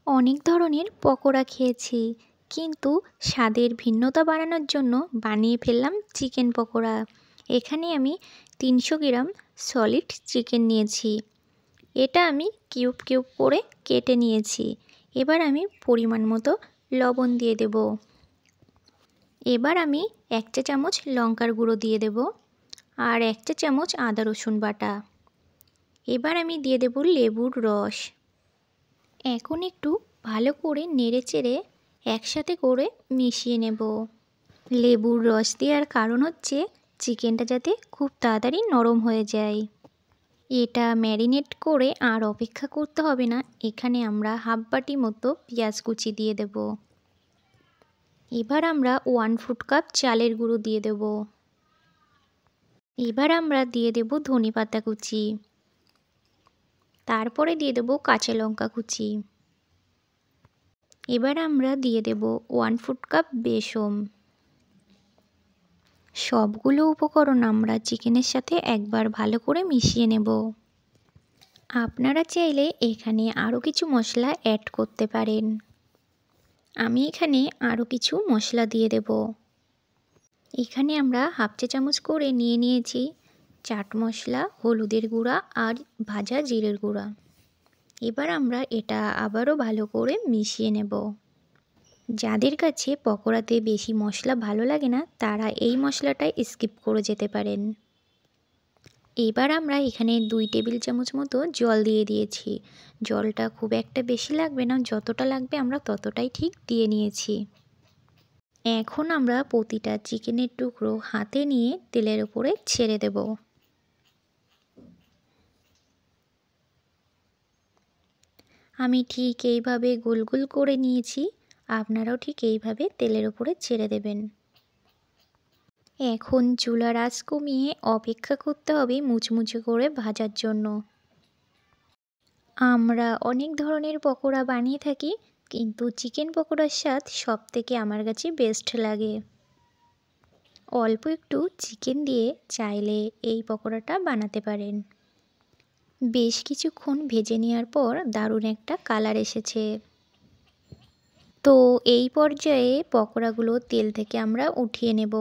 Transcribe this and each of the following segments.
অনেক ধরনের পকোড়া খেয়েছি, কিন্তু স্বাদের ভিন্নতা বাড়ানোর জন্য বানিয়ে ফেললাম চিকেন পকোড়া। এখানে আমি 300 গ্রাম সলিড চিকেন নিয়েছি। এটা আমি কিউব কিউব করে কেটে নিয়েছি। এবার আমি পরিমাণ মতো লবণ দিয়ে দেব। এবার আমি 1 চা চামচ লঙ্কার গুঁড়ো দিয়ে দেব আর 1 চা চামচ আদা রসুন বাটা। এবার আমি দিয়ে দেব লেবুর রস। এখন একটু ভালো করে নেড়েচেড়ে একসাথে করে মিশিয়ে নেব। লেবুর রস দেওয়ার কারণ হচ্ছে চিকেনটা যাতে খুব তাড়াতাড়ি নরম হয়ে যায়। এটা ম্যারিনেট করে আর অপেক্ষা করতে হবে না। এখানে আমরা হাফ বাটি মতো পেঁয়াজ কুচি দিয়ে দেব। এবার আমরা 1 কাপ চালের গুঁড়ো দিয়ে দেব। এবার আমরা দিয়ে দেব ধনেপাতা কুচি। তারপরে দিয়ে দেব কাঁচা লঙ্কা কুচি। এবার আমরা দিয়ে দেব 1 কাপ বেসন। সবগুলো উপকরণ আমরা চিকেনের সাথে একবার ভালো করে মিশিয়ে নেব। আপনারা চাইলে এখানে আরও কিছু মশলা অ্যাড করতে পারেন। আমি এখানে আরও কিছু মশলা দিয়ে দেব। এখানে আমরা হাফ চা চামচ করে নিয়েছি চাট মশলা, হলুদের গুঁড়া আর ভাজা জিরের গুঁড়া। এবার আমরা এটা আবারও ভালো করে মিশিয়ে নেব। যাদের কাছে পকোড়াতে বেশি মশলা ভালো লাগে না, তারা এই মশলাটাই স্কিপ করে যেতে পারেন। এবার আমরা এখানে 2 টেবিল চামচ মতো জল দিয়ে দিয়েছি। জলটা খুব একটা বেশি লাগবে না, যতটা লাগবে আমরা ততটাই ঠিক দিয়ে নিয়েছি। এখন আমরা প্রতিটা চিকেনের টুকরো হাতে নিয়ে তেলের উপরে ছেড়ে দেব। আমি ঠিক এইভাবে গোল গোল করে নিয়েছি, আপনারাও ঠিক এইভাবে তেলের উপরে ছেড়ে দেবেন। এখন চুলার আঁচ কমিয়ে অপেক্ষা করতে হবে মুচমুচে করে ভাজার জন্য। আমরা অনেক ধরনের পকোড়া বানিয়ে থাকি, কিন্তু চিকেন পকোড়ার স্বাদ সবথেকে আমার কাছে বেস্ট লাগে। অল্প একটু চিকেন দিয়ে চাইলে এই পকোড়াটা বানাতে পারেন। বেশ কিছুক্ষণ ভেজে নেওয়ার পর দারুণ একটা কালার এসেছে। তো এই পর্যায়ে পকোড়াগুলো তেল থেকে আমরা উঠিয়ে নেব।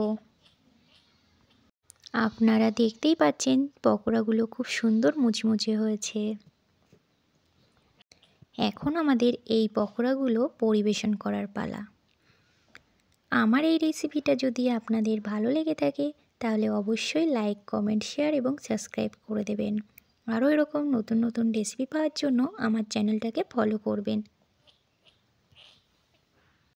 আপনারা দেখতেই পাচ্ছেন পকোড়াগুলো খুব সুন্দর মুচমুচে হয়েছে। এখন আমাদের এই পকোড়াগুলো পরিবেশন করার পালা। আমার এই রেসিপিটা যদি আপনাদের ভালো লেগে থাকে তাহলে অবশ্যই লাইক, কমেন্ট, শেয়ার এবং সাবস্ক্রাইব করে দেবেন। আরও এরকম নতুন নতুন রেসিপি পাওয়ার জন্য আমার চ্যানেলটাকে ফলো করবেন।